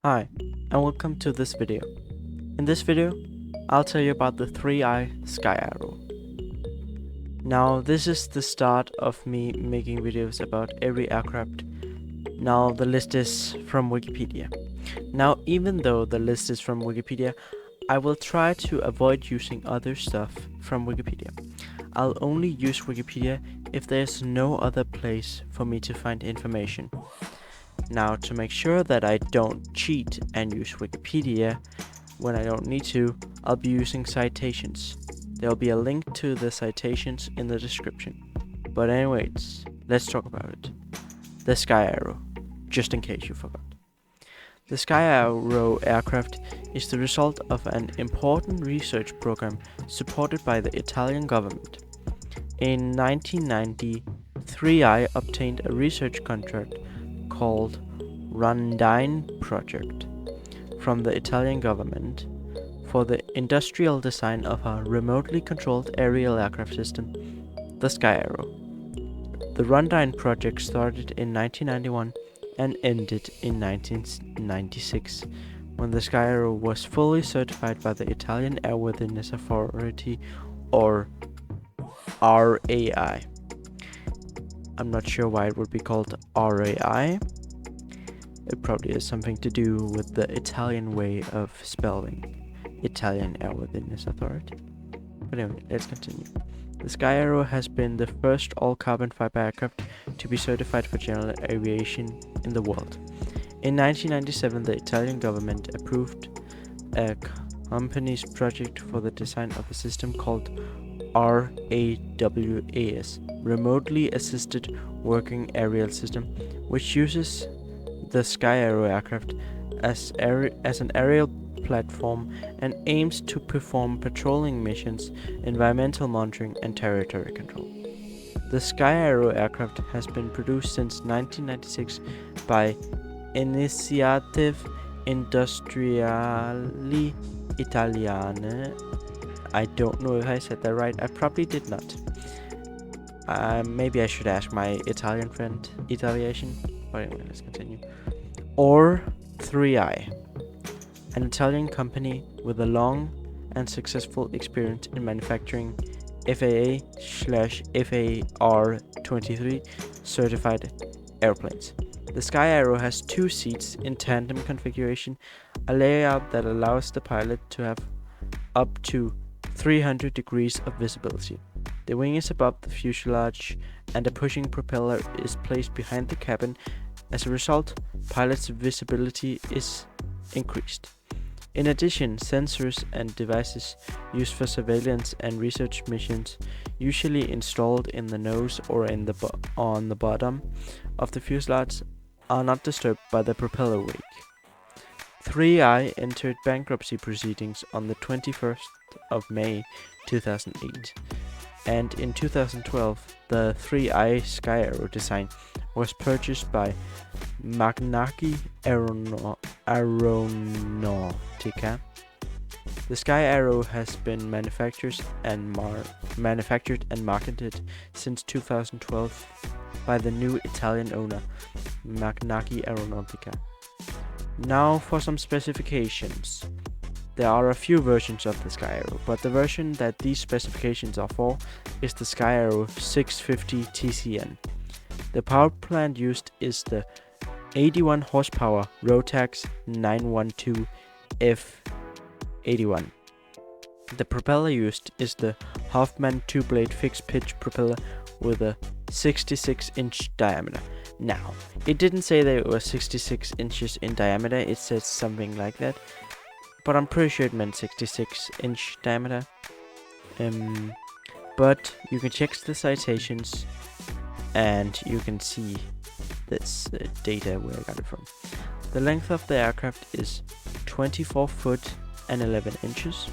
Hi, and welcome to this video. In this video, I'll tell you about the 3i Sky Arrow. Now, this is the start of me making videos about every aircraft. Now, the list is from Wikipedia. Now, even though the list is from Wikipedia, I will try to avoid using other stuff from Wikipedia. I'll only use Wikipedia if there's no other place for me to find information. Now, to make sure that I don't cheat and use Wikipedia when I don't need to, I'll be using citations. There'll be a link to the citations in the description. But anyways, let's talk about it. The Sky Arrow, just in case you forgot. The Sky Arrow aircraft is the result of an important research program supported by the Italian government. In 1990, 3i obtained a research contract called Rondine Project from the Italian government for the industrial design of a remotely controlled aerial aircraft system, the Sky Arrow. The Rondine Project started in 1991 and ended in 1996 when the Sky Arrow was fully certified by the Italian Airworthiness Authority, or RAI. I'm not sure why it would be called RAI. It probably has something to do with the Italian way of spelling Italian Airworthiness Authority. But anyway, let's continue. The Sky Arrow has been the first all-carbon fiber aircraft to be certified for general aviation in the world. In 1997, the Italian government approved a company's project for the design of a system called RAWAS, Remotely Assisted Working Aerial System, which uses the Sky Arrow aircraft as an aerial platform and aims to perform patrolling missions, environmental monitoring, and territory control. The Sky Arrow aircraft has been produced since 1996 by Iniziative Industriali Italiane. I don't know if I said that right. I probably did not. Maybe I should ask my Italian friend, Aviation. But anyway, let's continue. Or 3i, an Italian company with a long and successful experience in manufacturing FAA/FAR-23 certified airplanes. The Sky Arrow has two seats in tandem configuration, a layout that allows the pilot to have up to 300 degrees of visibility. The wing is above the fuselage and a pushing propeller is placed behind the cabin. As a result, pilot's visibility is increased. In addition, sensors and devices used for surveillance and research missions, usually installed in the nose or on the bottom of the fuselage, are not disturbed by the propeller wake. 3i entered bankruptcy proceedings on the 21st of May 2008, and in 2012 the 3i Sky Arrow design was purchased by Magnacchi Aeronautica. The Sky Arrow has been manufactured and marketed since 2012 by the new Italian owner, Magnacchi Aeronautica. Now for some specifications. There are a few versions of the Sky Arrow, but the version that these specifications are for is the Sky Arrow 650 TCN. The power plant used is the 81 horsepower Rotax 912 F81. The propeller used is the Hoffman 2-blade fixed pitch propeller with a 66-inch diameter. Now, it didn't say that it was 66 inches in diameter, it says something like that, but I'm pretty sure it meant 66-inch diameter. But you can check the citations and you can see this data where I got it from. The length of the aircraft is 24 foot and 11 inches.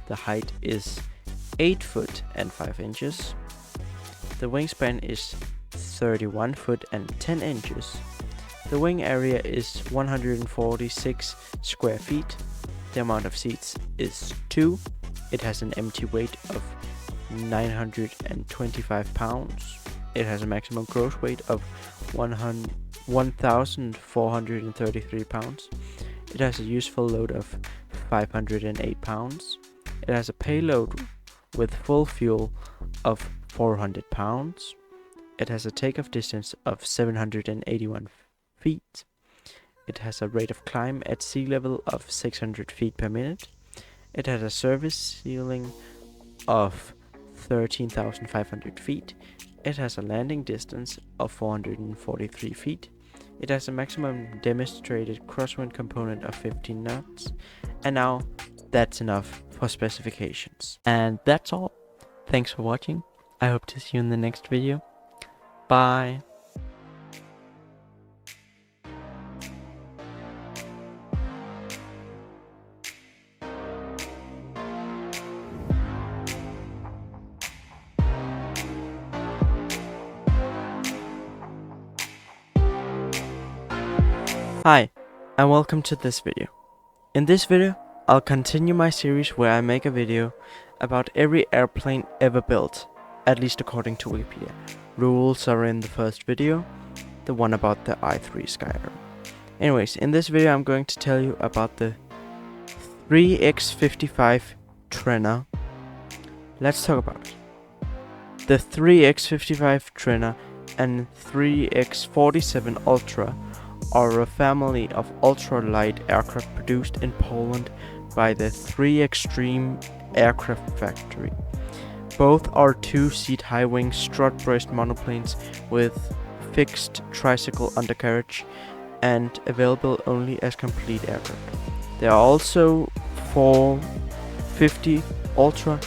The height is 8 foot and 5 inches. The wingspan is 31 foot and 10 inches. The wing area is 146 square feet. The amount of seats is 2. It has an empty weight of 925 pounds. It has a maximum gross weight of 1,433 pounds. It has a useful load of 508 pounds. It has a payload with full fuel of 400 pounds. It has a takeoff distance of 781 feet. It has a rate of climb at sea level of 600 feet per minute. It has a service ceiling of 13,500 feet. It has a landing distance of 443 feet. It has a maximum demonstrated crosswind component of 15 knots. And now that's enough for specifications. And that's all. Thanks for watching. I hope to see you in the next video. Bye. Hi, and welcome to this video. In this video, I'll continue my series where I make a video about every airplane ever built, at least according to Wikipedia. Rules are in the first video, the one about the i3 Skyarrow. Anyways, in this video I'm going to tell you about the 3X55 Trainer. Let's talk about it. The 3X55 Trainer and 3X47 Ultra are a family of ultralight aircraft produced in Poland by the 3Extreme Aircraft Factory. Both are two-seat high-wing strut-braced monoplanes with fixed tricycle undercarriage and available only as complete aircraft. There are also 450 Ultra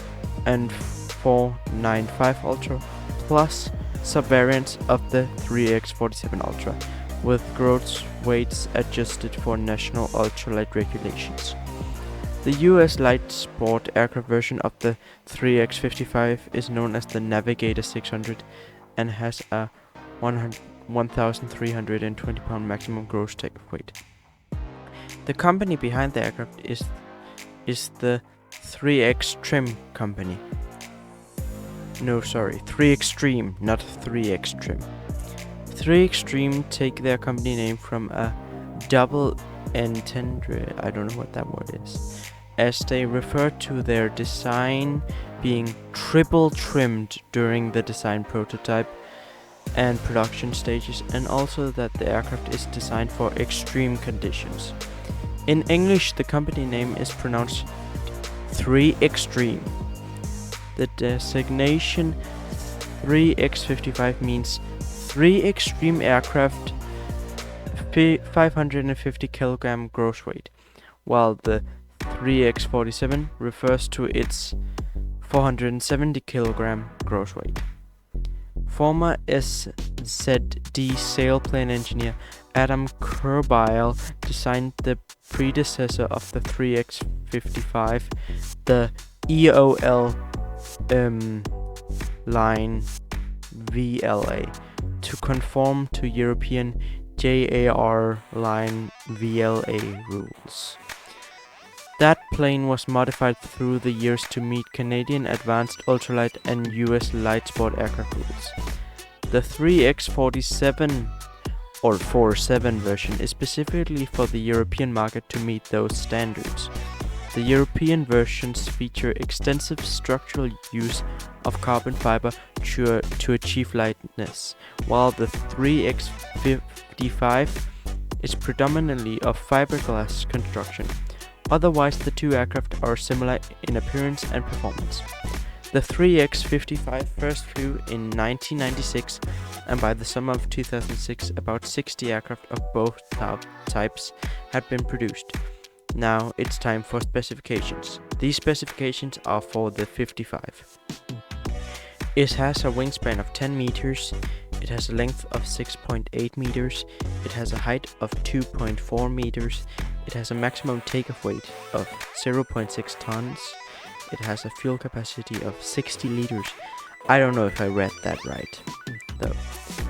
and 495 Ultra, plus subvariants of the 3X47 Ultra, with gross weights adjusted for national ultralight regulations. The US light sport aircraft version of the 3X55 is known as the Navigator 600 and has a 1,320 pound maximum gross takeoff weight. The company behind the aircraft is the 3X company. No, sorry, 3Extreme, not 3X-Trim. 3Extreme take their company name from a double entendre, I don't know what that word is, as they refer to their design being triple trimmed during the design prototype and production stages, and also that the aircraft is designed for extreme conditions. In English, the company name is pronounced 3Extreme. The designation 3X55 means 3 extreme aircraft, 550 kilogram gross weight, while the 3X47 refers to its 470 kilogram gross weight. Former SZD sailplane engineer Adam Kurbile designed the predecessor of the 3X55, the EOL line VLA, to conform to European JAR line VLA rules. That plane was modified through the years to meet Canadian advanced ultralight and US light sport aircraft rules. The 3X47 or 47 version is specifically for the European market to meet those standards. The European versions feature extensive structural use of carbon fiber to achieve lightness, while the 3X55 is predominantly of fiberglass construction. Otherwise, the two aircraft are similar in appearance and performance. The 3X55 first flew in 1996, and by the summer of 2006, about 60 aircraft of both types had been produced. Now it's time for specifications. These specifications are for the 55. It has a wingspan of 10 meters, it has a length of 6.8 meters, it has a height of 2.4 meters, it has a maximum takeoff weight of 0.6 tons, it has a fuel capacity of 60 liters. I don't know if I read that right, though.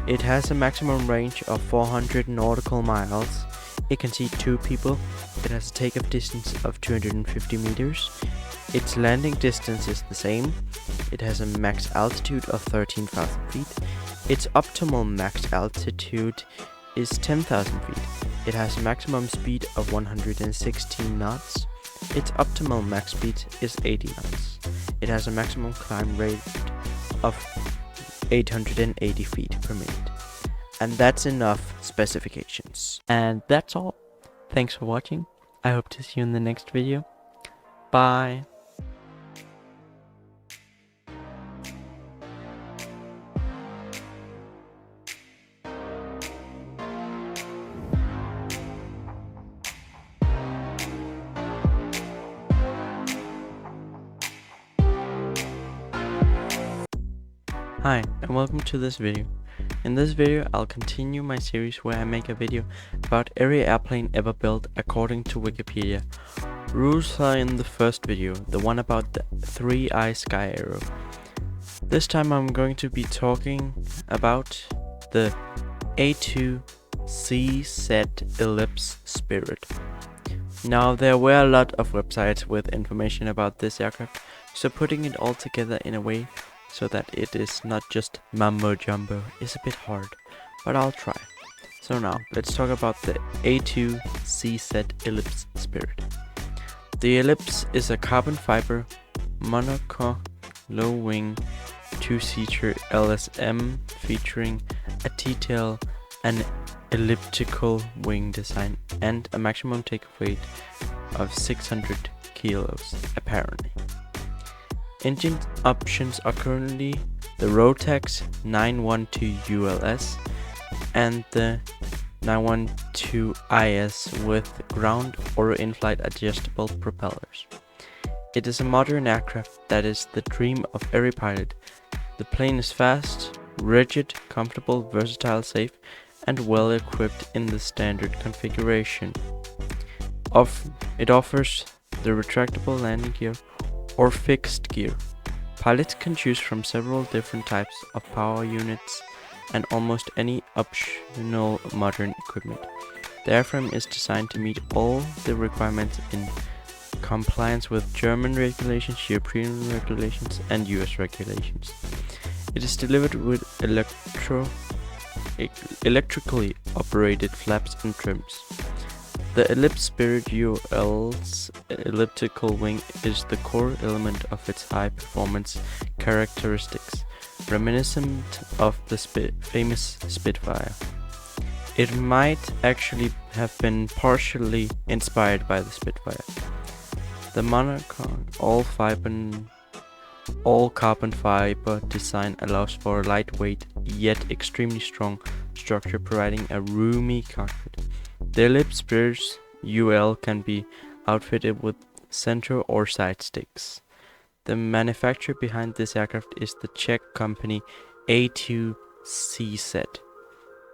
It has a maximum range of 400 nautical miles. It can seat 2 people. It has a takeoff distance of 250 meters. Its landing distance is the same. It has a max altitude of 13,000 feet. Its optimal max altitude is 10,000 feet. It has a maximum speed of 116 knots. Its optimal max speed is 80 knots. It has a maximum climb rate of 880 feet per minute. And that's enough specifications. And that's all. Thanks for watching. I hope to see you in the next video. Bye. Hi, and welcome to this video. In this video, I'll continue my series where I make a video about every airplane ever built according to Wikipedia. Rules are in the first video, the one about the 3i Sky Arrow. This time I'm going to be talking about the A2CZ Ellipse Spirit. Now, there were a lot of websites with information about this aircraft, so putting it all together in a way so that it is not just mumbo jumbo is a bit hard, but I'll try. So now, let's talk about the A2CZ Ellipse Spirit. The Ellipse is a carbon fiber monocoque low-wing two-seater LSM featuring a T-tail, an elliptical wing design, and a maximum takeoff weight of 600 kilos, apparently. Engine options are currently the Rotax 912ULS and the 912IS with ground or in-flight adjustable propellers. It is a modern aircraft that is the dream of every pilot. The plane is fast, rigid, comfortable, versatile, safe, and well equipped in the standard configuration. It offers the retractable landing gear or fixed gear. Pilots can choose from several different types of power units and almost any optional modern equipment. The airframe is designed to meet all the requirements in compliance with German regulations, European regulations, and US regulations. It is delivered with electrically operated flaps and trims. The Ellipse Spirit UL's elliptical wing is the core element of its high-performance characteristics, reminiscent of the famous Spitfire. It might actually have been partially inspired by the Spitfire. The monocoque all carbon fiber design allows for a lightweight yet extremely strong structure, providing a roomy cockpit. The Ellipse Spirit UL can be outfitted with center or side sticks. The manufacturer behind this aircraft is the Czech company A2CZ.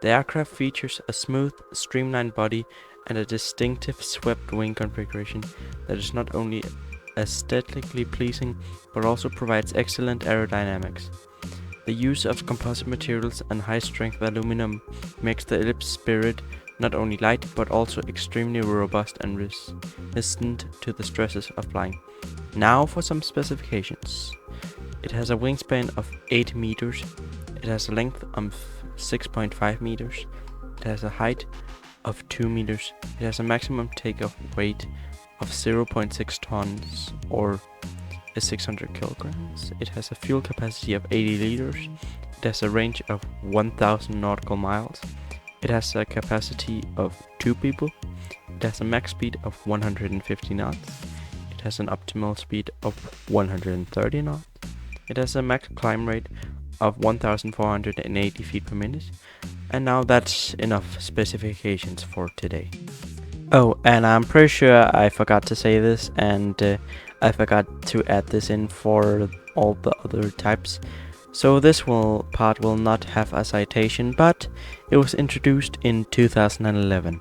The aircraft features a smooth, streamlined body and a distinctive swept wing configuration that is not only aesthetically pleasing but also provides excellent aerodynamics. The use of composite materials and high-strength aluminum makes the Ellipse Spirit not only light but also extremely robust and resistant to the stresses of flying. Now for some specifications. It has a wingspan of 8 meters, it has a length of 6.5 meters, it has a height of 2 meters, it has a maximum takeoff weight of 0.6 tons or 600 kilograms, it has a fuel capacity of 80 liters, it has a range of 1000 nautical miles, it has a capacity of 2 people, it has a max speed of 150 knots, it has an optimal speed of 130 knots, it has a max climb rate of 1480 feet per minute, and now that's enough specifications for today. Oh, and I'm pretty sure I forgot to say this, and I forgot to add this in for all the other types. So this part will not have a citation, but it was introduced in 2011.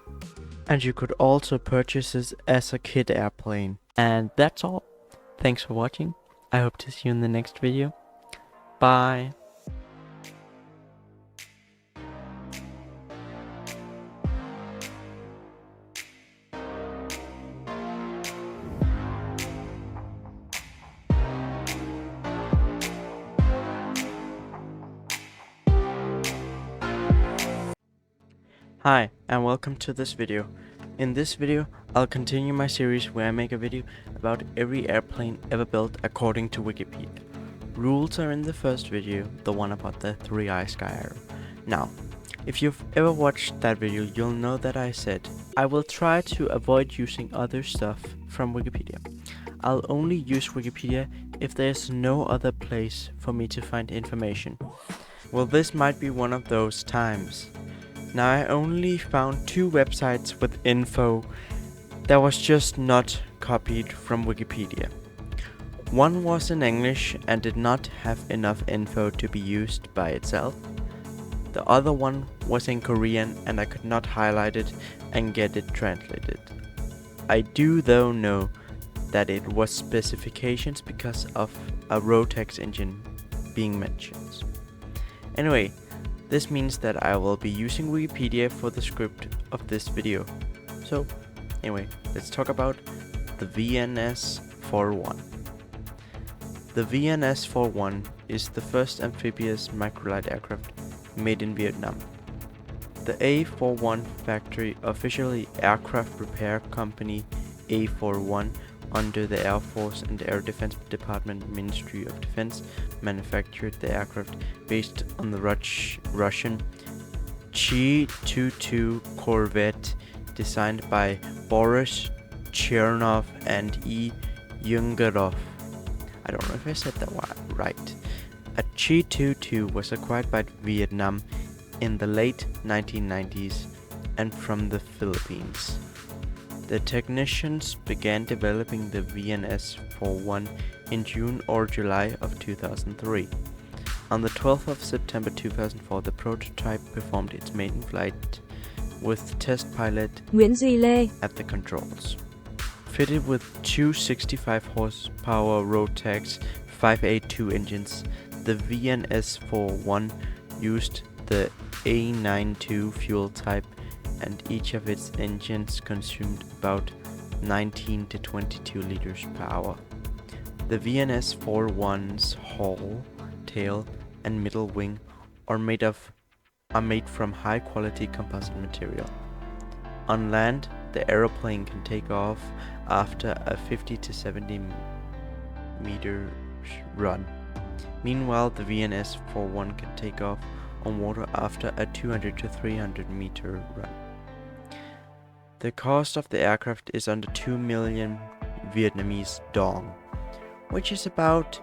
And you could also purchase this as a kit airplane. And that's all. Thanks for watching. I hope to see you in the next video. Bye. Hi, and welcome to this video. In this video, I'll continue my series where I make a video about every airplane ever built according to Wikipedia. Rules are in the first video, the one about the 3i sky arrow. Now, if you've ever watched that video, you'll know that I said I will try to avoid using other stuff from Wikipedia. I'll only use Wikipedia if there's no other place for me to find information. Well, this might be one of those times. Now, I only found 2 websites with info that was just not copied from Wikipedia. One was in English and did not have enough info to be used by itself. The other one was in Korean and I could not highlight it and get it translated. I do though know that it was specifications because of a Rotax engine being mentioned. Anyway, this means that I will be using Wikipedia for the script of this video. So, anyway, let's talk about the VNS-41. The VNS-41 is the first amphibious microlight aircraft made in Vietnam. The A41 factory, officially Aircraft Repair Company A41, under the Air Force and Air Defense Department Ministry of Defense, manufactured the aircraft based on the Russian Chi-22 corvette designed by Boris Chernov and E. Yungerov. I don't know if I said that right. A Chi-22 was acquired by Vietnam in the late 1990s and from the Philippines. The technicians began developing the VNS-41 in June or July of 2003. On the 12th of September 2004, the prototype performed its maiden flight with test pilot Nguyễn Duy Lê at the controls. Fitted with 2 65 horsepower Rotax 582 engines, the VNS-41 used the A92 fuel type, and each of its engines consumed about 19 to 22 liters per hour. The VNS-41's hull, tail, and middle wing are made from high quality composite material. On land, the aeroplane can take off after a 50 to 70 meter run. Meanwhile, the VNS-41 can take off on water after a 200 to 300 meter run. The cost of the aircraft is under 2 million Vietnamese dong, which is about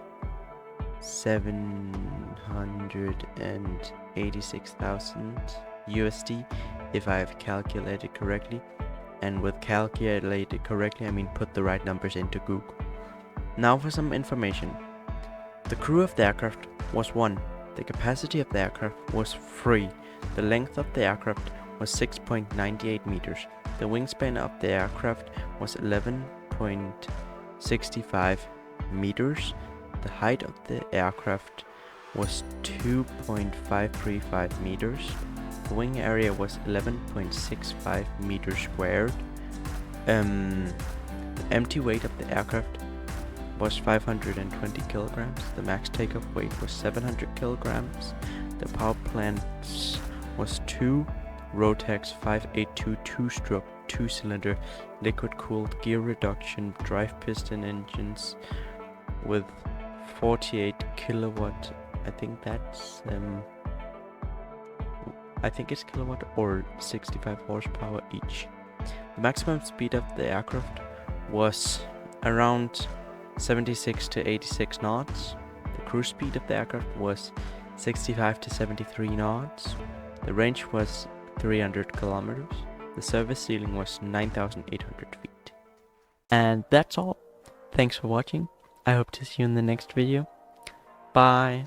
786,000 USD if I have calculated correctly. And with calculated correctly, I mean put the right numbers into Google. Now for some information. The crew of the aircraft was 1. The capacity of the aircraft was 3. The length of the aircraft was 6.98 meters. The wingspan of the aircraft was 11.65 meters. The height of the aircraft was 2.535 meters. The wing area was 11.65 meters squared. The empty weight of the aircraft was 520 kilograms. The max takeoff weight was 700 kilograms. The power plant was 2 Rotax 582 2-stroke 2-cylinder liquid-cooled gear reduction drive piston engines with 48 kilowatt. I think it's kilowatt or 65 horsepower each. The maximum speed of the aircraft was around 76 to 86 knots. The cruise speed of the aircraft was 65 to 73 knots. The range was 300 kilometers. The service ceiling was 9,800 feet. And that's all. Thanks for watching. I hope to see you in the next video. Bye.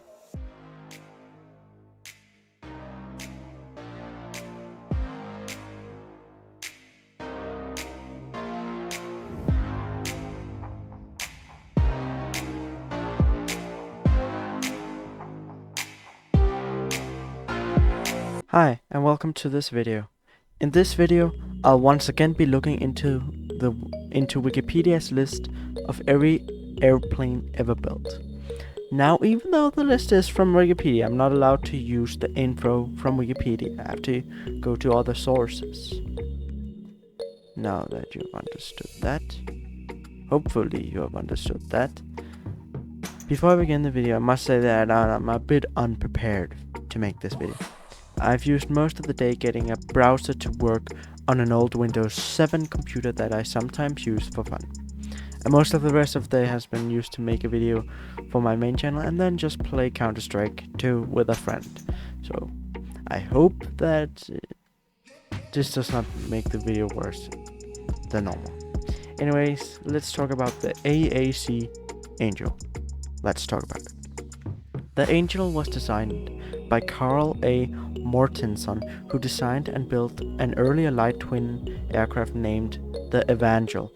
Hi, and welcome to this video. In this video, I'll once again be looking into Wikipedia's list of every airplane ever built. Now, even though the list is from Wikipedia, I'm not allowed to use the info from Wikipedia. I have to go to other sources. Now that you've understood that, hopefully you have understood that. Before I begin the video, I must say that I'm a bit unprepared to make this video. I've used most of the day getting a browser to work on an old Windows 7 computer that I sometimes use for fun. And most of the rest of the day has been used to make a video for my main channel and then just play Counter-Strike 2 with a friend. So I hope that this does not make the video worse than normal. Anyways, let's talk about the AAC Angel. Let's talk about it. The Angel was designed by Carl A. Mortensen, who designed and built an earlier light twin aircraft named the Evangel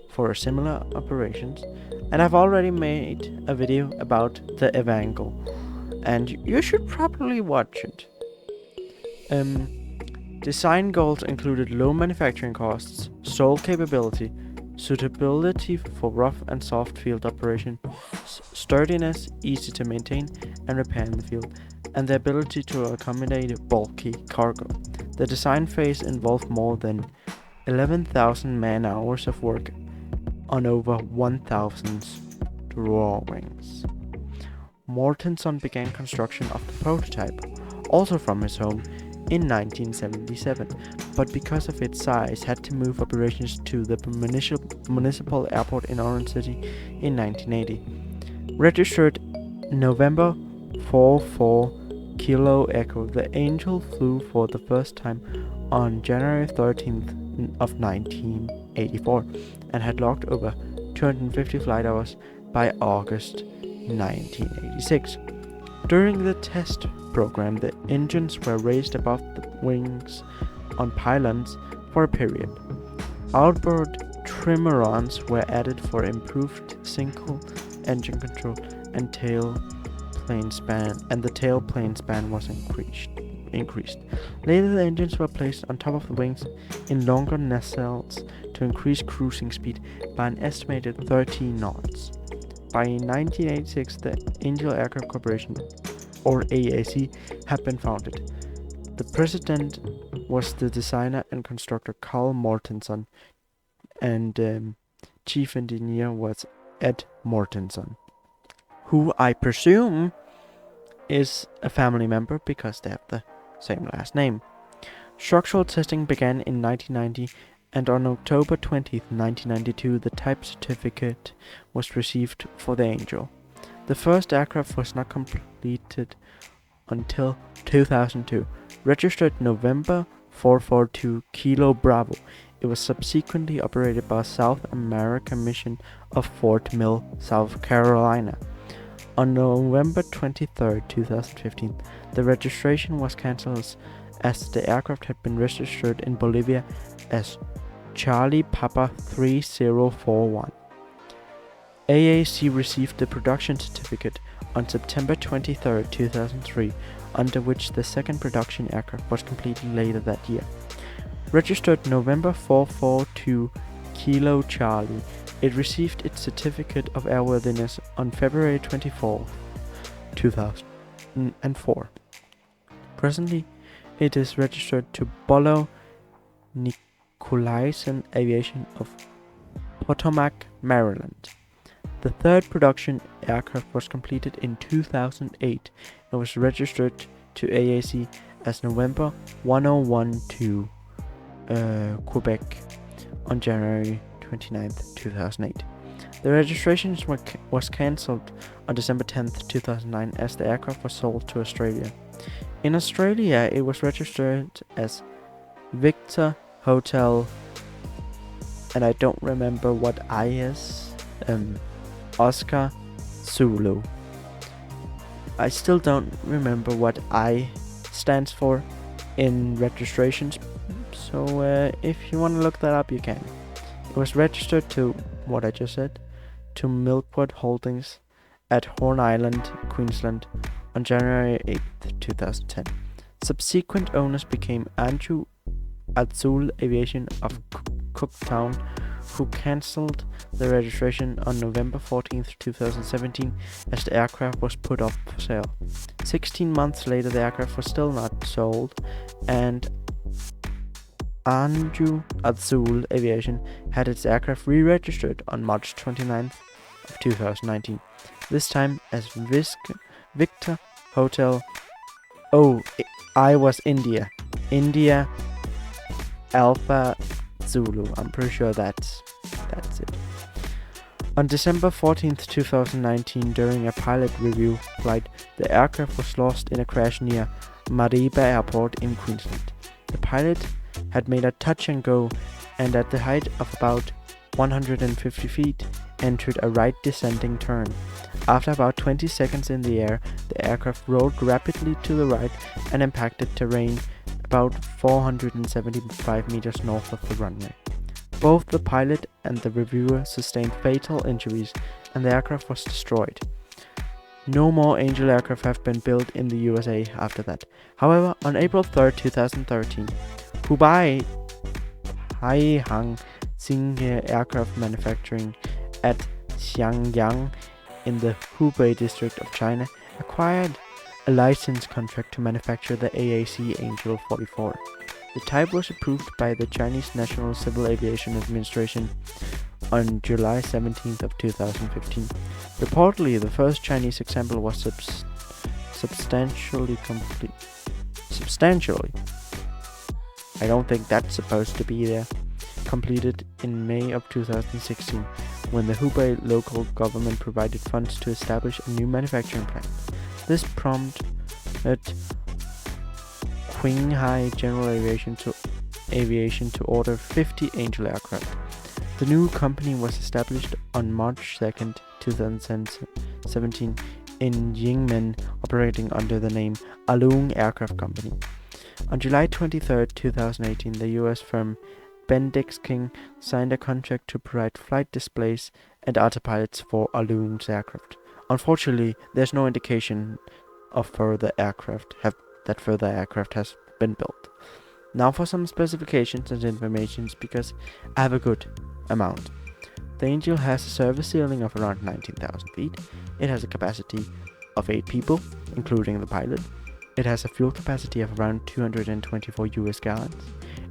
for similar operations, and I've already made a video about the Evangel, and you should probably watch it. Design goals included low manufacturing costs, stall capability, suitability for rough and soft field operation, sturdiness, easy to maintain and repair in the field, and the ability to accommodate bulky cargo. The design phase involved more than 11,000 man-hours of work on over 1,000 drawings. Mortensen began construction of the prototype, also from his home, in 1977, but because of its size had to move operations to the municipal airport in Orange City in 1980. Registered November 44 Kilo Echo, the Angel flew for the first time on January 13th of 1984 and had logged over 250 flight hours by August 1986. During the test program, the engines were raised above the wings on pylons for a period. Outboard trimarans were added for improved single engine control and the tail plane span was increased. Later, the engines were placed on top of the wings in longer nacelles to increase cruising speed by an estimated 13 knots. By 1986, the Angel Aircraft Corporation, or AAC, had been founded. The president was the designer and constructor Carl Mortensen, and chief engineer was Ed Mortensen, who I presume is a family member because they have the same last name. Structural testing began in 1990, and on October 20, 1992, the type certificate was received for the Angel. The first aircraft was not completed until 2002. Registered November 442 Kilo Bravo, it was subsequently operated by South America mission of Fort Mill, South Carolina. On November 23, 2015, the registration was cancelled as the aircraft had been registered in Bolivia as Charlie Papa 3041. AAC received the production certificate on September 23, 2003, under which the second production aircraft was completed later that year. Registered November 442 Kilo Charlie, it received its certificate of airworthiness on February 24, 2004. Presently, it is registered to Bolo Nicolaisen Aviation of Potomac, Maryland. The third production aircraft was completed in 2008 and was registered to AAC as November 1012 Quebec on January 29, 2008. The registration was cancelled on December 10, 2009 as the aircraft was sold to Australia. In Australia, it was registered as Victor Hotel, and I don't remember what I is, Oscar Zulu. I still don't remember what I stands for in registrations, so if you want to look that up, you can. It was registered to what I just said, to Milkwood Holdings at Horn Island, Queensland on January 8, 2010. Subsequent owners became Andrew Azul Aviation of Cooktown, who cancelled the registration on November 14th, 2017, as the aircraft was put up for sale. 16 months later, the aircraft was still not sold, and Anju Azul Aviation had its aircraft re-registered on March 29th of 2019. This time as Victor Hotel. I was India Alpha Zulu. I'm pretty sure that's it. On December 14th, 2019, during a pilot review flight, the aircraft was lost in a crash near Mariba Airport in Queensland. The pilot had made a touch and go, and at the height of about 150 feet, entered a right descending turn. After about 20 seconds in the air, the aircraft rolled rapidly to the right and impacted terrain about 475 meters north of the runway. Both the pilot and the reviewer sustained fatal injuries, and the aircraft was destroyed. No more Angel aircraft have been built in the USA after that. However, on April 3rd, 2013, Hubei Haihang Xingye Aircraft Manufacturing at Xiangyang in the Hubei district of China acquired a license contract to manufacture the AAC Angel 44. The type was approved by the Chinese National Civil Aviation Administration on July 17th of 2015. Reportedly, the first Chinese example was substantially complete. I don't think that's supposed to be there. Completed in May of 2016, when the Hubei local government provided funds to establish a new manufacturing plant. This prompted Qinghai General Aviation to order 50 Angel aircraft. The new company was established on March 2nd, 2017 in Yingmen, operating under the name Alung Aircraft Company. On July 23rd, 2018, the US firm Bendix King signed a contract to provide flight displays and autopilots for Alung's aircraft. Unfortunately, there's no indication of further aircraft has been built. Now for some specifications and informations, because I have a good amount. The Angel has a service ceiling of around 19,000 feet. It has a capacity of 8 people, including the pilot. It has a fuel capacity of around 224 US gallons.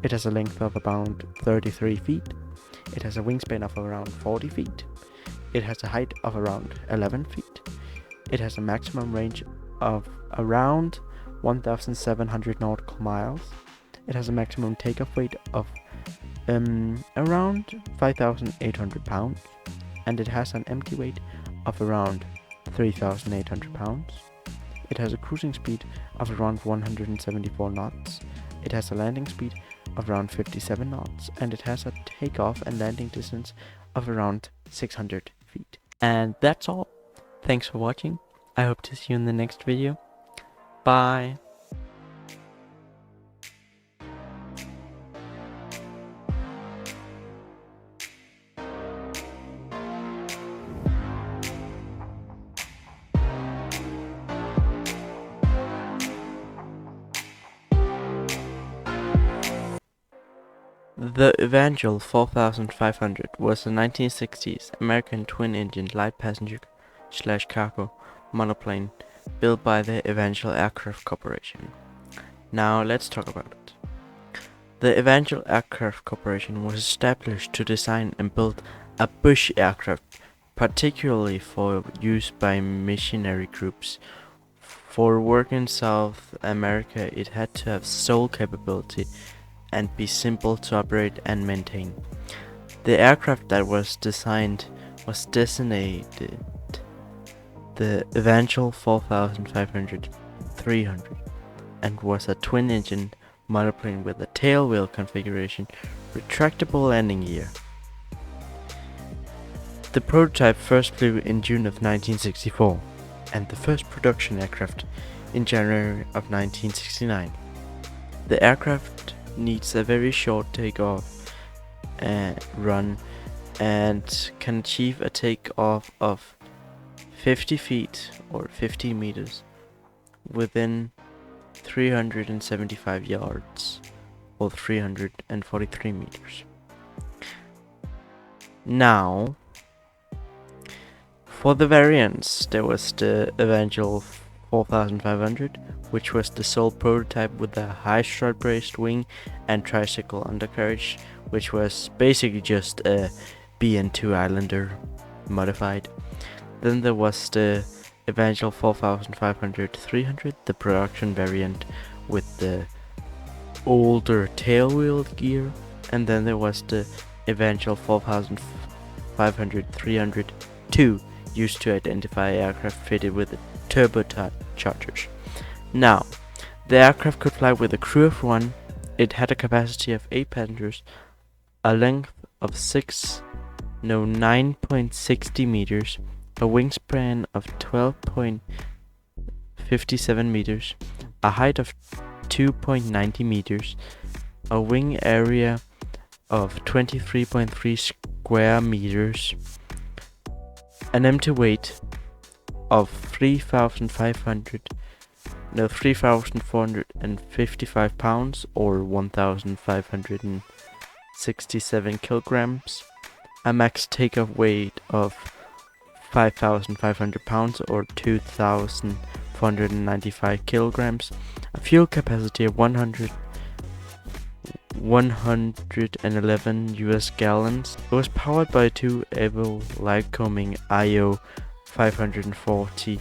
It has a length of about 33 feet. It has a wingspan of around 40 feet. It has a height of around 11 feet. It has a maximum range of around 1,700 nautical miles. It has a maximum takeoff weight of around 5,800 pounds. And it has an empty weight of around 3,800 pounds. It has a cruising speed of around 174 knots. It has a landing speed of around 57 knots, and it has a takeoff and landing distance of around 600 feet. And that's all. Thanks for watching. I hope to see you in the next video. Bye. The Evangel 4500 was a 1960s American twin-engine light passenger/cargo monoplane built by the Evangel Aircraft Corporation. Now let's talk about it. The Evangel Aircraft Corporation was established to design and build a bush aircraft, particularly for use by missionary groups. For work in South America, it had to have sole capability and be simple to operate and maintain. The aircraft that was designed was designated the Evangel 4500-300 and was a twin-engine monoplane with a tailwheel configuration, retractable landing gear. The prototype first flew in June of 1964 and the first production aircraft in January of 1969. The aircraft needs a very short takeoff run and can achieve a takeoff of 50 feet or 50 meters within 375 yards or 343 meters. Now, for the variants, there was the Evangel 4500, which was the sole prototype with a high strut braced wing and tricycle undercarriage, which was basically just a BN2 Islander modified. Then there was the Evangel 4500-300, the production variant with the older tailwheel gear, and then there was the Evangel 4500-300-2, used to identify aircraft fitted with turbochargers. Now, the aircraft could fly with a crew of 1, it had a capacity of 8 passengers, a length of 9.60 meters, a wingspan of 12.57 meters, a height of 2.90 meters, a wing area of 23.3 square meters, an empty weight of 3,455 pounds or 1,567 kilograms, a max takeoff weight of 5,500 pounds or 2,495 kilograms, a fuel capacity of 111 US gallons. It was powered by two Evo Lycoming IO 540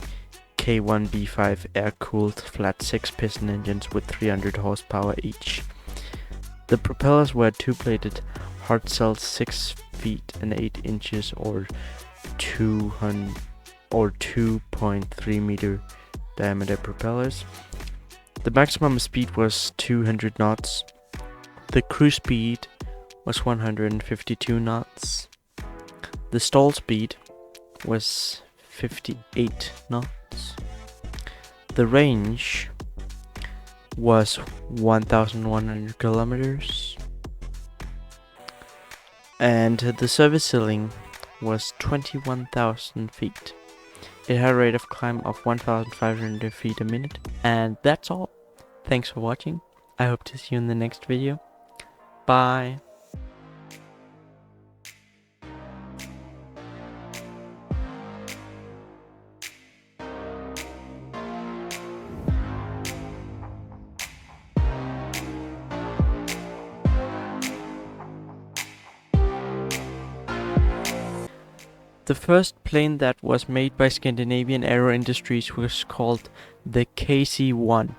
K1B5 air-cooled flat 6 piston engines with 300 horsepower each. The propellers were two-bladed hard cell 6 feet and 8 inches or 2.3 meter diameter propellers. The maximum speed was 200 knots. The cruise speed was 152 knots. The stall speed was 58 knots. The range was 1,100 kilometers. And the service ceiling was 21,000 feet. It had a rate of climb of 1,500 feet a minute. And that's all. Thanks for watching. I hope to see you in the next video. Bye. The first plane that was made by Scandinavian Aero Industries was called the KC-1.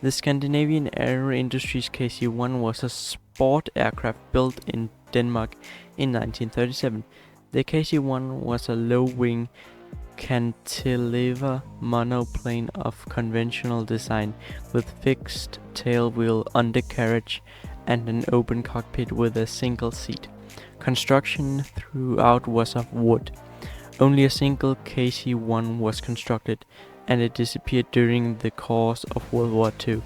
The Scandinavian Aero Industries KC-1 was a sport aircraft built in Denmark in 1937. The KC-1 was a low-wing cantilever monoplane of conventional design with fixed tailwheel undercarriage and an open cockpit with a single seat. Construction throughout was of wood. Only a single KC-1 was constructed, and it disappeared during the course of World War II.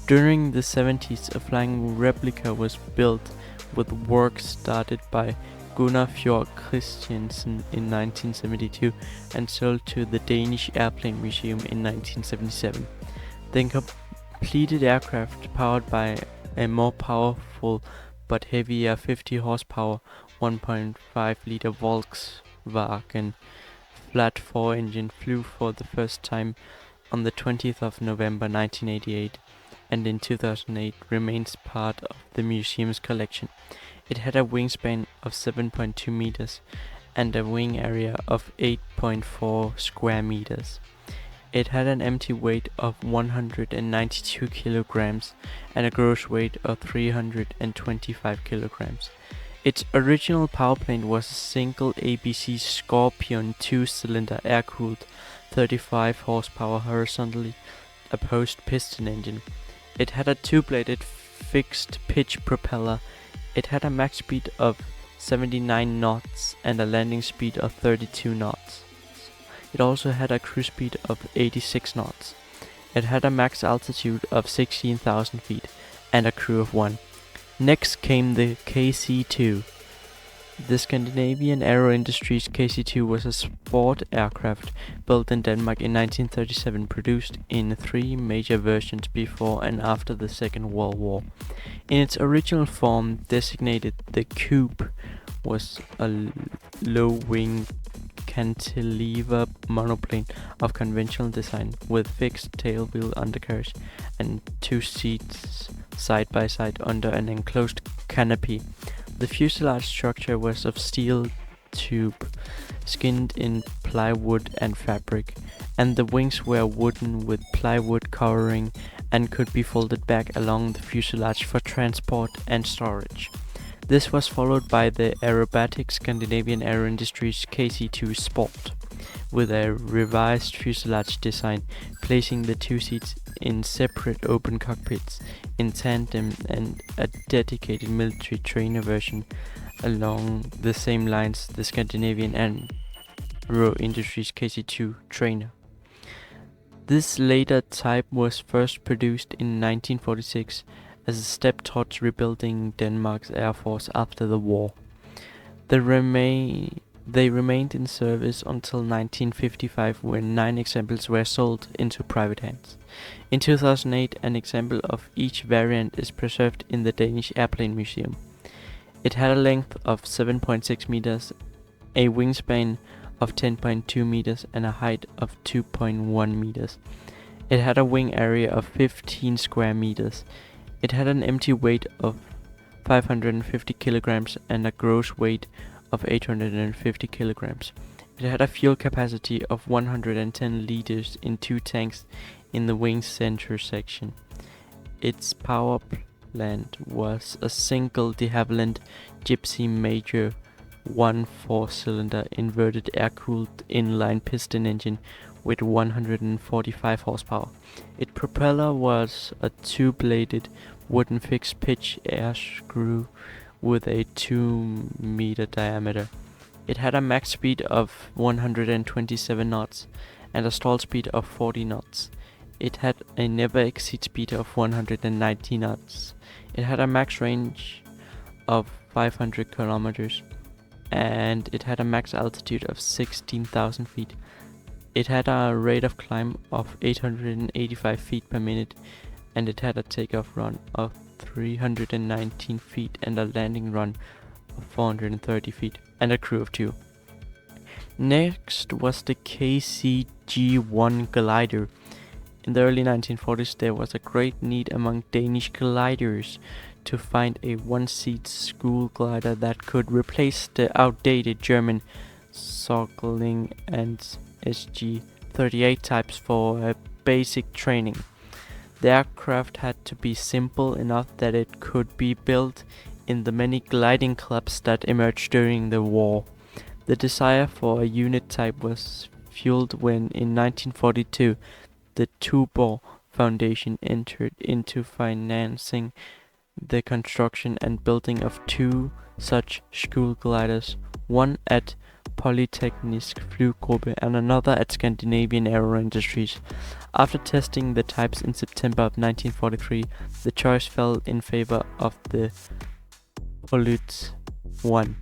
During the 70s, a flying replica was built with work started by Gunnar Fjord Christiansen in 1972 and sold to the Danish Airplane Museum in 1977. The completed aircraft, powered by a more powerful but heavier 50 horsepower 1.5 liter Volkswagen flat 4 engine, flew for the first time on the 20th of November 1988 and in 2008 remains part of the museum's collection. It had a wingspan of 7.2 meters and a wing area of 8.4 square meters. It had an empty weight of 192 kilograms and a gross weight of 325 kilograms. Its original powerplane was a single AAC Scorpion 2-cylinder air-cooled 35 horsepower horizontally opposed piston engine. It had a two-bladed fixed pitch propeller. It had a max speed of 79 knots and a landing speed of 32 knots. It also had a cruise speed of 86 knots. It had a max altitude of 16,000 feet and a crew of 1. Next came the KC-2. The Scandinavian Aero Industries KC-2 was a sport aircraft built in Denmark in 1937, produced in 3 major versions before and after the Second World War. In its original form, designated the Coupe, was a low-wing cantilever monoplane of conventional design with fixed tailwheel undercarriage and 2 seats side by side under an enclosed canopy. The fuselage structure was of steel tube skinned in plywood and fabric, and the wings were wooden with plywood covering and could be folded back along the fuselage for transport and storage. This was followed by the aerobatic Scandinavian Aero Industries KC2 Sport, with a revised fuselage design, placing the 2 seats in separate open cockpits in tandem, and a dedicated military trainer version along the same lines the Scandinavian Aero Industries KC2 trainer. This later type was first produced in 1946 as a step towards rebuilding Denmark's air force after the war. They remained in service until 1955, when 9 examples were sold into private hands. In 2008, an example of each variant is preserved in the Danish Airplane Museum. It had a length of 7.6 meters, a wingspan of 10.2 meters and a height of 2.1 meters. It had a wing area of 15 square meters. It had an empty weight of 550 kilograms and a gross weight of 850 kilograms. It had a fuel capacity of 110 liters in 2 tanks in the wing center section. Its power plant was a single de Havilland Gypsy Major 1 4-cylinder inverted air-cooled inline piston engine with 145 horsepower. Its propeller was a 2-bladed wooden fixed pitch air screw with a 2-meter diameter. It had a max speed of 127 knots and a stall speed of 40 knots. It had a never exceed speed of 190 knots. It had a max range of 500 kilometers, and it had a max altitude of 16,000 feet. It had a rate of climb of 885 feet per minute, and it had a takeoff run of 319 feet and a landing run of 430 feet, and a crew of 2. Next was the KCG-1 glider. In the early 1940s, there was a great need among Danish gliders to find a 1-seat school glider that could replace the outdated German Säugling and SG-38 types for basic training. The aircraft had to be simple enough that it could be built in the many gliding clubs that emerged during the war. The desire for a unit type was fueled when, in 1942, the Tuborg Foundation entered into financing the construction and building of 2 such school gliders, one at Polyteknisk Flyggruppe and another at Scandinavian Aero Industries. After testing the types in September of 1943, the choice fell in favor of the Ellipse 1.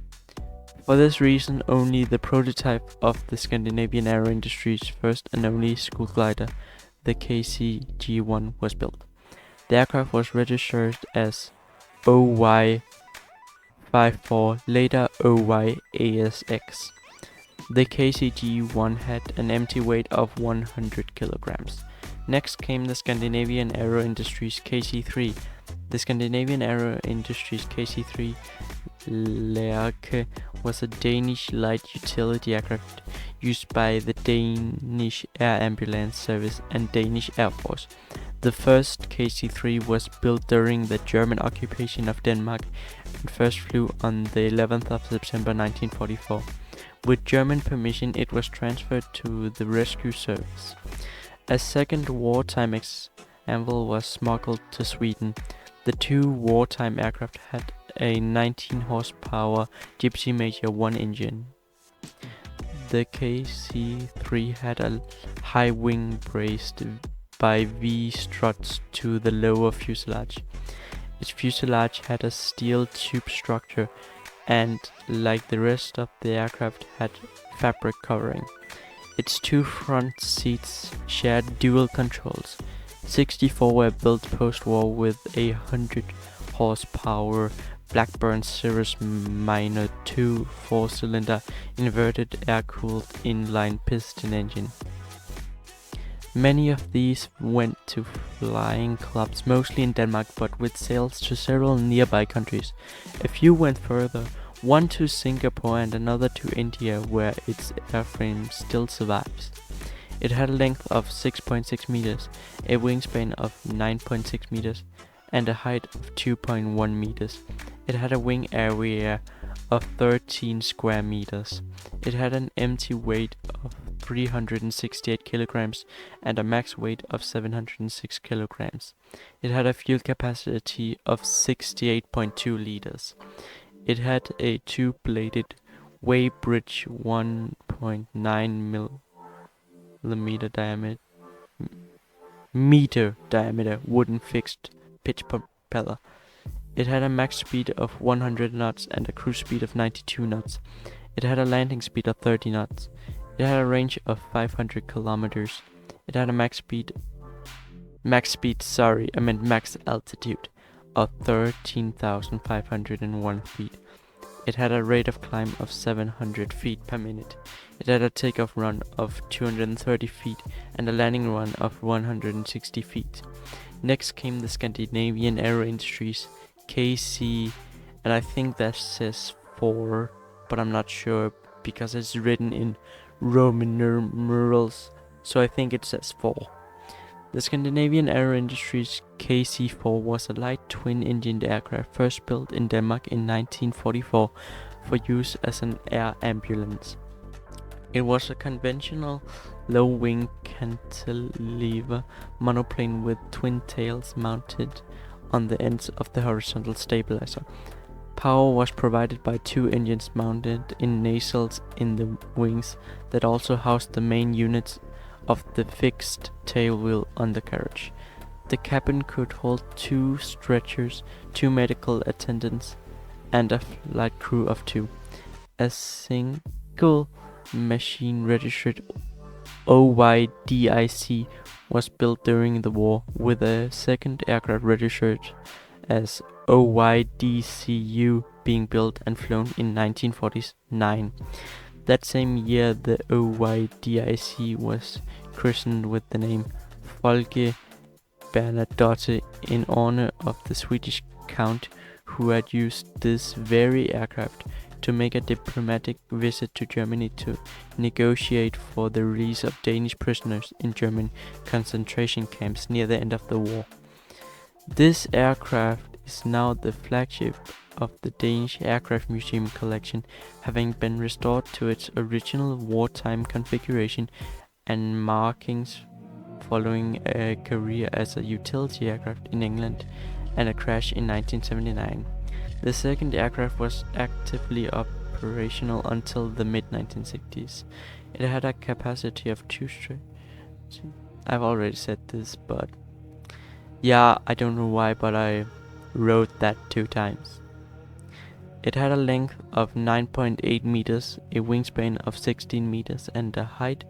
For this reason, only the prototype of the Scandinavian Aero Industries' first and only school glider, the KCG-1, was built. The aircraft was registered as OY54, later OYASX. The KCG-1 had an empty weight of 100 kilograms. Next came the Scandinavian Aero Industries KC-3. The Scandinavian Aero Industries KC-3 Lærke was a Danish light utility aircraft used by the Danish Air Ambulance Service and Danish Air Force. The first KC-3 was built during the German occupation of Denmark and first flew on the 11th of September 1944. With German permission, it was transferred to the rescue service. A second wartime example was smuggled to Sweden. The 2 wartime aircraft had a 19 horsepower Gypsy Major 1 engine. The KC-3 had a high wing braced by V-struts to the lower fuselage. Its fuselage had a steel tube structure and, like the rest of the aircraft, had fabric covering. Its 2 front seats shared dual controls. 64 were built post-war with a 100 horsepower Blackburn Cirrus Minor 2 4-cylinder inverted air-cooled inline piston engine. Many of these went to flying clubs, mostly in Denmark, but with sales to several nearby countries. A few went further, one to Singapore and another to India, where its airframe still survives. It had a length of 6.6 meters, a wingspan of 9.6 meters, and a height of 2.1 meters. It had a wing area of 13 square meters. It had an empty weight of 368 kilograms and a max weight of 706 kilograms. It had a fuel capacity of 68.2 liters. It had a two-bladed weighbridge 1.9 millimeter diameter wooden fixed pitch propeller. It had a max speed of 100 knots and a cruise speed of 92 knots. It had a landing speed of 30 knots. It had a range of 500 kilometers. It had a max altitude of 13,501 feet. It had a rate of climb of 700 feet per minute. It had a takeoff run of 230 feet and a landing run of 160 feet. Next came the Scandinavian Aero Industries KC, and I think that says 4, but I'm not sure because it's written in Roman numerals, so I think it says 4. The Scandinavian Aero Industries KC-4 was a light twin-engined aircraft first built in Denmark in 1944 for use as an air ambulance. It was a conventional low-wing cantilever monoplane with twin tails mounted on the ends of the horizontal stabilizer. Power was provided by two engines mounted in nacelles in the wings that also housed the main units of the fixed tailwheel undercarriage. The cabin could hold 2 stretchers, 2 medical attendants, and a flight crew of 2. A single machine registered OYDIC was built during the war, with a second aircraft registered as OYDCU being built and flown in 1949. That same year, the OYDIC was christened with the name Folke Bernadotte in honor of the Swedish count who had used this very aircraft to make a diplomatic visit to Germany to negotiate for the release of Danish prisoners in German concentration camps near the end of the war. This aircraft is now the flagship of the Danish Aircraft Museum collection, having been restored to its original wartime configuration and markings following a career as a utility aircraft in England and a crash in 1979. The second aircraft was actively operational until the mid-1960s. It had a capacity of 2 I've already said this, but yeah, I don't know why, but I wrote that 2 times. It had a length of 9.8 meters, a wingspan of 16 meters, and a height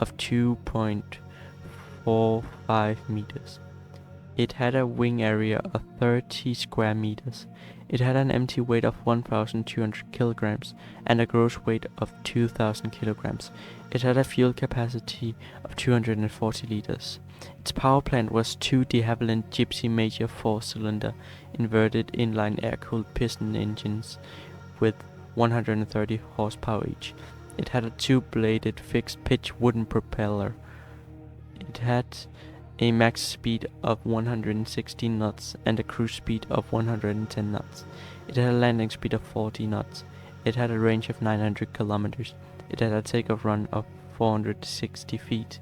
of 2.45 meters. It had a wing area of 30 square meters. It had an empty weight of 1,200 kilograms and a gross weight of 2,000 kilograms. It had a fuel capacity of 240 liters. Its power plant was 2 de Havilland Gypsy Major 4-cylinder inverted inline air-cooled piston engines with 130 horsepower each. It had a 2-bladed fixed pitch wooden propeller. It had a max speed of 116 knots and a cruise speed of 110 knots. It had a landing speed of 40 knots. It had a range of 900 kilometers. It had a takeoff run of 460 feet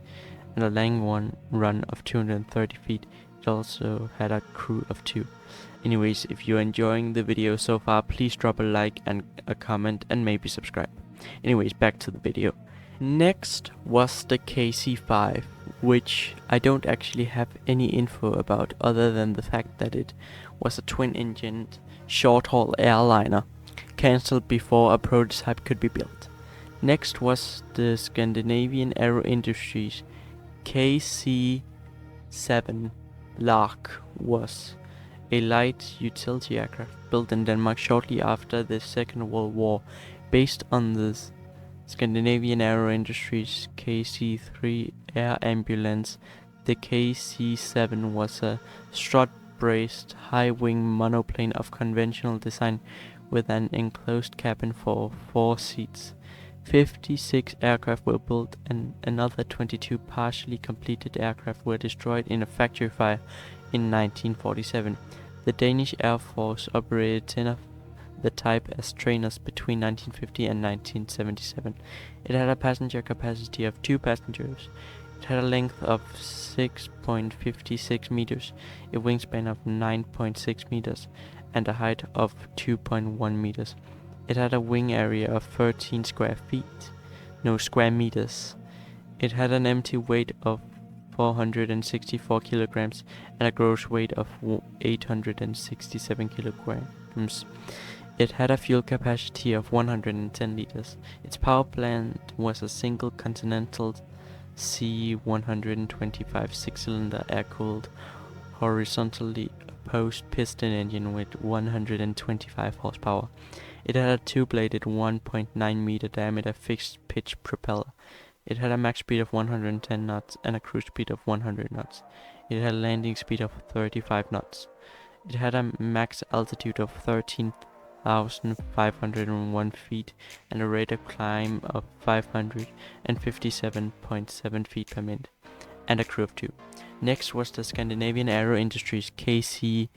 and a landing run of 230 feet. It also had a crew of 2. Anyways, if you're enjoying the video so far, please drop a like and a comment and maybe subscribe. Anyways, back to the video. Next was the KC-5, which I don't actually have any info about other than the fact that it was a twin-engined short-haul airliner, cancelled before a prototype could be built. Next was the Scandinavian Aero Industries KC-7 Lark, was a light utility aircraft built in Denmark shortly after the Second World War, based on the Scandinavian Aero Industries KC-3 air ambulance. The KC-7 was a strut-braced, high-wing monoplane of conventional design with an enclosed cabin for 4 seats. 56 aircraft were built and another 22 partially completed aircraft were destroyed in a factory fire in 1947. The Danish Air Force operated 10 of the type as trainers between 1950 and 1977. It had a passenger capacity of 2 passengers. It had a length of 6.56 meters, a wingspan of 9.6 meters, and a height of 2.1 meters. It had a wing area of 13 square meters. It had an empty weight of 464 kilograms and a gross weight of 867 kilograms. It had a fuel capacity of 110 liters. Its power plant was a single Continental C125 6-cylinder air-cooled, horizontally opposed piston engine with 125 horsepower. It had a 2-bladed 1.9 meter diameter fixed pitch propeller. It had a max speed of 110 knots and a cruise speed of 100 knots. It had a landing speed of 35 knots. It had a max altitude of 13,501 feet and a rate of climb of 557.7 feet per minute, and a crew of 2. Next was the Scandinavian Aero Industries KC,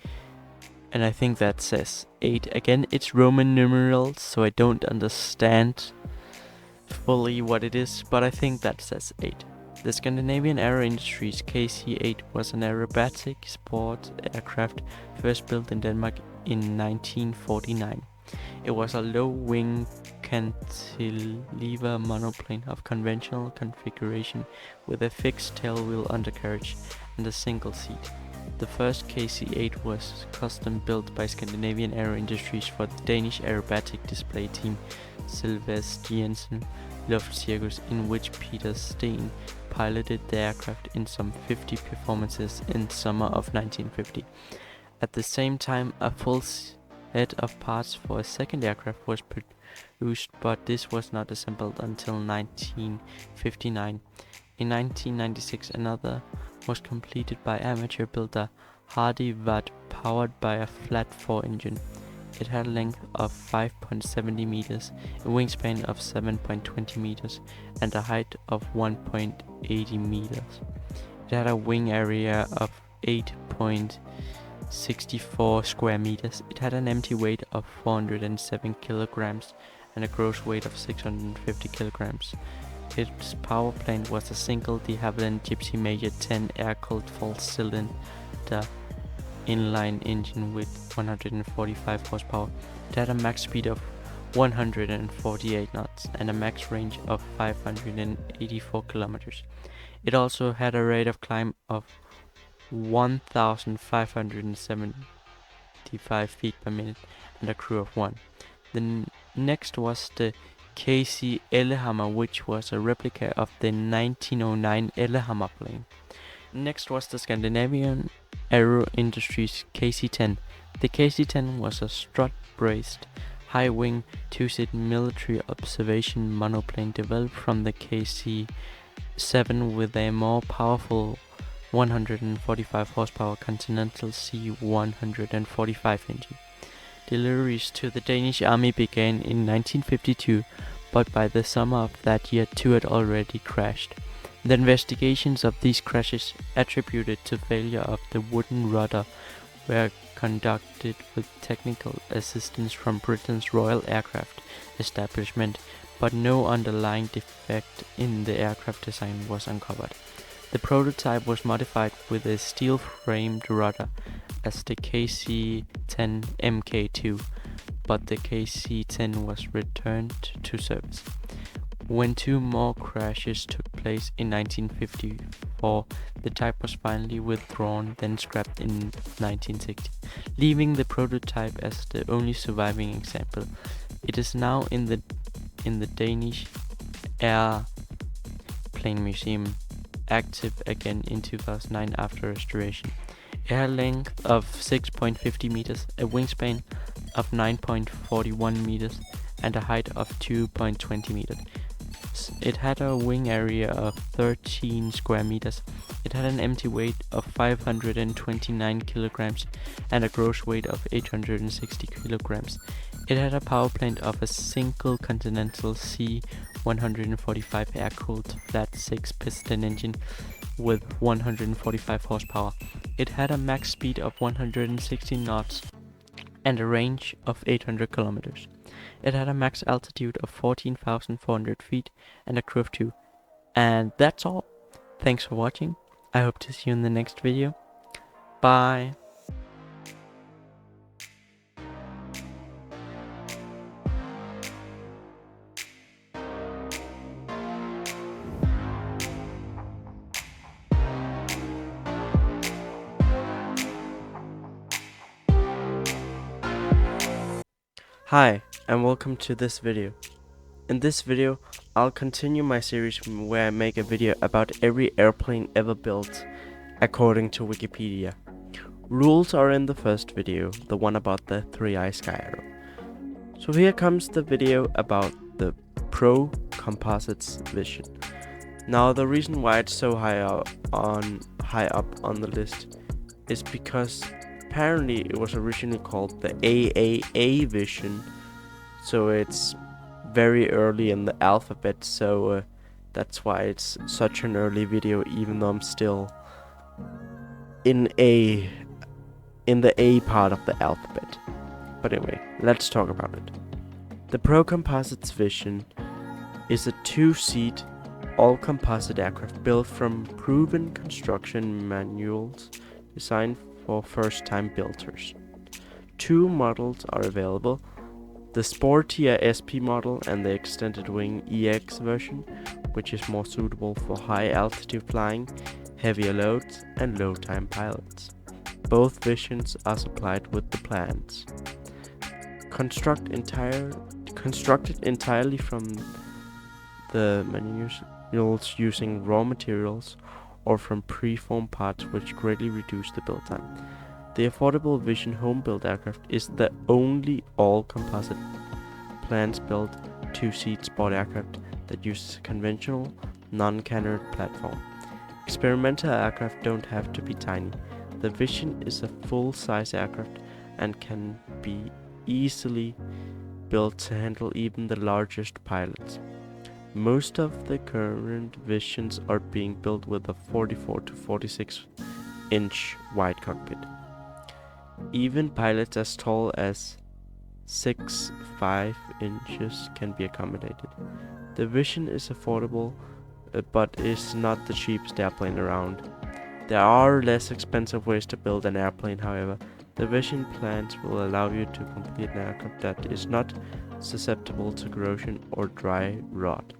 and I think that says 8. Again, it's Roman numerals, so I don't understand fully what it is, but I think that says 8. The Scandinavian Aero Industries KC-8 was an aerobatic sport aircraft first built in Denmark in 1949. It was a low-wing cantilever monoplane of conventional configuration with a fixed tailwheel undercarriage and a single seat. The first KC-8 was custom built by Scandinavian Aero Industries for the Danish aerobatic display team Sylvester Luftcirkus, in which Peter Steen piloted the aircraft in some 50 performances in summer of 1950. At the same time, a full set of parts for a second aircraft was produced, but this was not assembled until 1959. In 1996, another was completed by amateur builder Hardy Watt, powered by a flat 4 engine. It had a length of 5.70 meters, a wingspan of 7.20 meters, and a height of 1.80 meters. It had a wing area of 8.64 square meters. It had an empty weight of 407 kilograms and a gross weight of 650 kilograms. Its power plant was a single de Havilland Gypsy Major 10 air-cooled 4-cylinder inline engine with 145 horsepower. It had a max speed of 148 knots and a max range of 584 kilometers. It also had a rate of climb of 1,575 feet per minute and a crew of 1. The next was the KC Ellehammer, which was a replica of the 1909 Ellehammer plane. Next was the Scandinavian Aero Industries KC-10. The KC-10 was a strut-braced, high-wing, 2-seat military observation monoplane developed from the KC-7 with a more powerful 145 horsepower Continental C145 engine. Deliveries to the Danish Army began in 1952, but by the summer of that year 2 had already crashed. The investigations of these crashes, attributed to failure of the wooden rudder, were conducted with technical assistance from Britain's Royal Aircraft Establishment, but no underlying defect in the aircraft design was uncovered. The prototype was modified with a steel-framed rudder as the KC-10 Mk2, but the KC-10 was returned to service. When 2 more crashes took place in 1954, the type was finally withdrawn, then scrapped in 1960, leaving the prototype as the only surviving example. It is now in the Danish Airplane Museum, active again in 2009 after restoration. It had a length of 6.50 meters, a wingspan of 9.41 meters, and a height of 2.20 meters. It had a wing area of 13 square meters. It had an empty weight of 529 kilograms and a gross weight of 860 kilograms. It had a power plant of a single Continental C145 air-cooled flat 6-piston engine with 145 horsepower. It had a max speed of 160 knots and a range of 800 kilometers. It had a max altitude of 14,400 feet and a crew of 2. And that's all. Thanks for watching. I hope to see you in the next video. Bye. Hi, and welcome to this video. In this video, I'll continue my series where I make a video about every airplane ever built, according to Wikipedia. Rules are in the first video, the one about the 3i Sky Arrow. So here comes the video about the Pro Composites Vision. Now the reason why it's so high up on the list is because apparently it was originally called the AAC Vision, so it's very early in the alphabet, so that's why it's such an early video, even though I'm still in the A part of the alphabet. But anyway, let's talk about it. The Pro Composites Vision is a 2-seat all-composite aircraft built from proven construction manuals designed for first-time builders. 2 models are available, the Sportier SP model and the Extended Wing EX version, which is more suitable for high-altitude flying, heavier loads, and low-time pilots. Both visions are supplied with the plans. Constructed entirely from the manuals using raw materials or from pre-formed parts, which greatly reduce the build time. The affordable Vision home-built aircraft is the only all-composite plans-built 2-seat sport aircraft that uses a conventional, non-canard platform. Experimental aircraft don't have to be tiny. The Vision is a full-size aircraft and can be easily built to handle even the largest pilots. Most of the current Visions are being built with a 44 to 46 inch wide cockpit. Even pilots as tall as 6'5" can be accommodated. The Vision is affordable, but is not the cheapest airplane around. There are less expensive ways to build an airplane, however. The Vision plans will allow you to complete an aircraft that is not susceptible to corrosion or dry rot.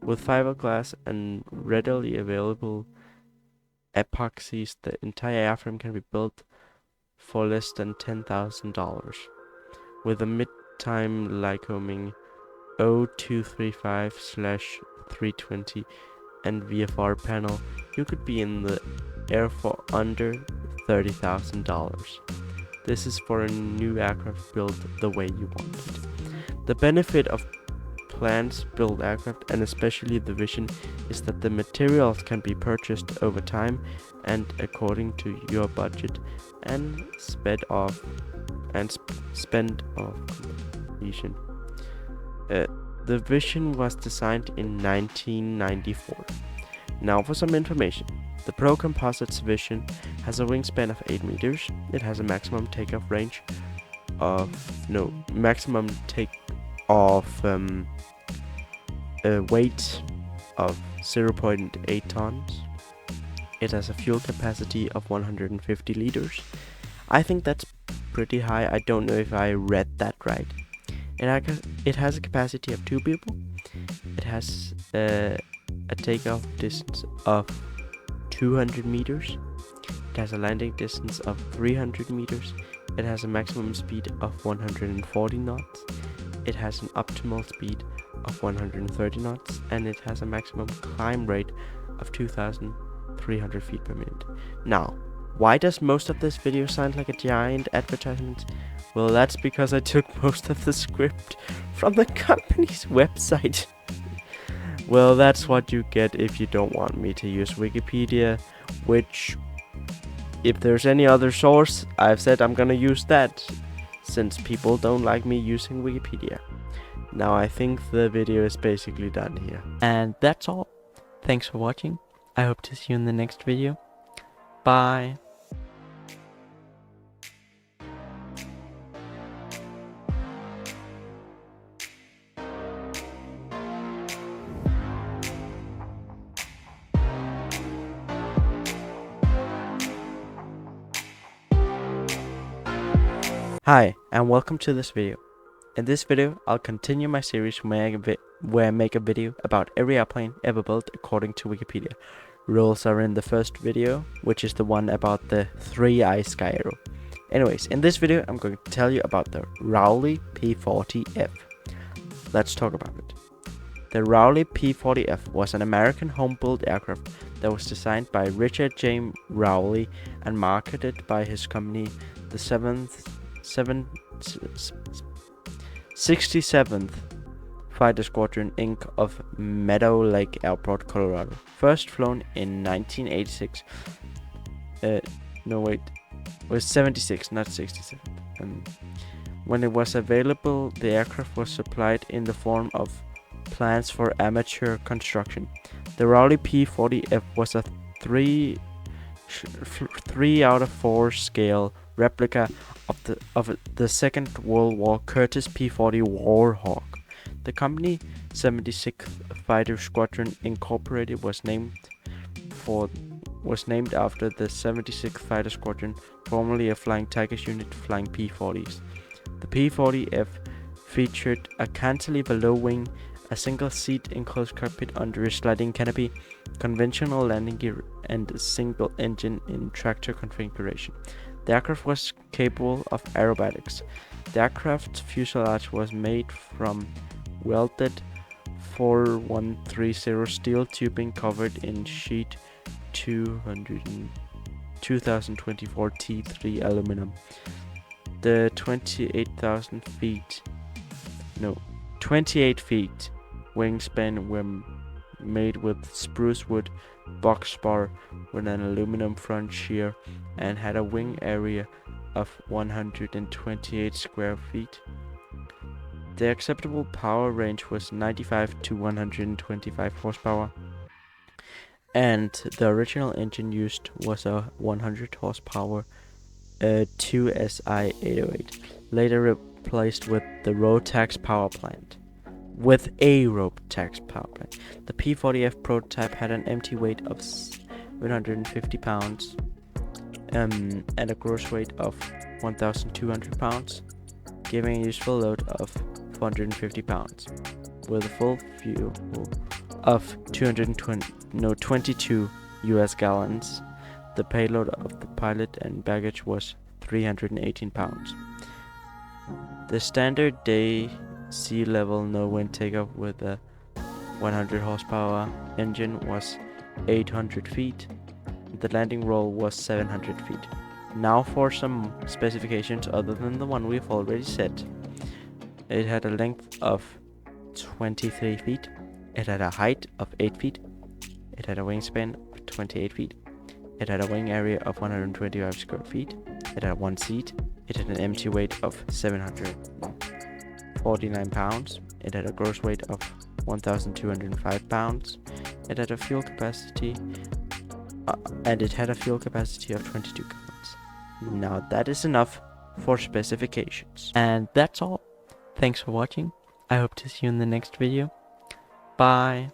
With fiberglass and readily available epoxies, the entire airframe can be built for less than $10,000. With a mid-time Lycoming 0235/320 and VFR panel, you could be in the air for under $30,000. This is for a new aircraft built the way you want it. The benefit of plans-built aircraft, and especially the Vision, is that the materials can be purchased over time and according to your budget and spend off completion. The Vision was designed in 1994. Now for some information. The Pro Composites Vision has a wingspan of 8 meters. It has a maximum takeoff range of a weight of 0.8 tons. It has a fuel capacity of 150 liters. I think that's pretty high. I don't know if I read that right. It has a capacity of 2 people. It has a takeoff distance of 200 meters. It has a landing distance of 300 meters. It has a maximum speed of 140 knots. It has an optimal speed of 130 knots, and it has a maximum climb rate of 2,300 feet per minute. Now, Why does most of this video sound like a giant advertisement? Well, that's because I took most of the script from the company's website. Well, that's what you get if you don't want me to use Wikipedia, which, if there's any other source, I've said I'm gonna use that, since people don't like me using Wikipedia. Now I think the video is basically done here. And that's all. Thanks for watching. I hope to see you in the next video. Bye. Hi, and welcome to this video. In this video, I'll continue my series where I make a video about every airplane ever built according to Wikipedia. Rules are in the first video, which is the one about the 3-eye sky arrow. Anyways, in this video, I'm going to tell you about the Rowley P40F. Let's talk about it. The Rowley P40F was an American home-built aircraft that was designed by Richard J. Rowley and marketed by his company, the 67th Fighter Squadron Inc. of Meadow Lake Airport, Colorado. First flown in 1986. Was 76, not 67. When it was available, the aircraft was supplied in the form of plans for amateur construction. The Rowley P40F was a 3 out of 4 scale replica of the Second World War Curtiss P40 Warhawk. The company 76th Fighter Squadron Incorporated was named after the 76th Fighter Squadron, formerly a Flying Tigers unit flying P40s. The P40F featured a cantilever low wing, a single seat enclosed cockpit under a sliding canopy, conventional landing gear, and a single engine in tractor configuration. The aircraft was capable of aerobatics. The aircraft's fuselage was made from welded 4130 steel tubing covered in sheet 2024 T3 aluminum. The 28 feet wingspan were made with spruce wood box spar with an aluminum front shear and had a wing area of 128 square feet. The acceptable power range was 95 to 125 horsepower, and the original engine used was a 100 horsepower 2SI-808, later replaced with the Rotax power plant. The P40F prototype had an empty weight of 750 pounds and a gross weight of 1,200 pounds, giving a useful load of 450 pounds, with a full fuel of 22 US gallons. The payload of the pilot and baggage was 318 pounds. The standard day sea level no wind takeoff with a 100 horsepower engine was 800 feet. The landing roll was 700 feet. Now for some specifications other than the one we've already said. It had a length of 23 feet. It had a height of 8 feet. It had a wingspan of 28 feet. It had a wing area of 125 square feet. It had one seat. It had an empty weight of 749 pounds. It had a gross weight of 1,205 pounds. It had a fuel capacity of 22 gallons. Now that is enough for specifications. And that's all. Thanks for watching. I hope to see you in the next video. Bye.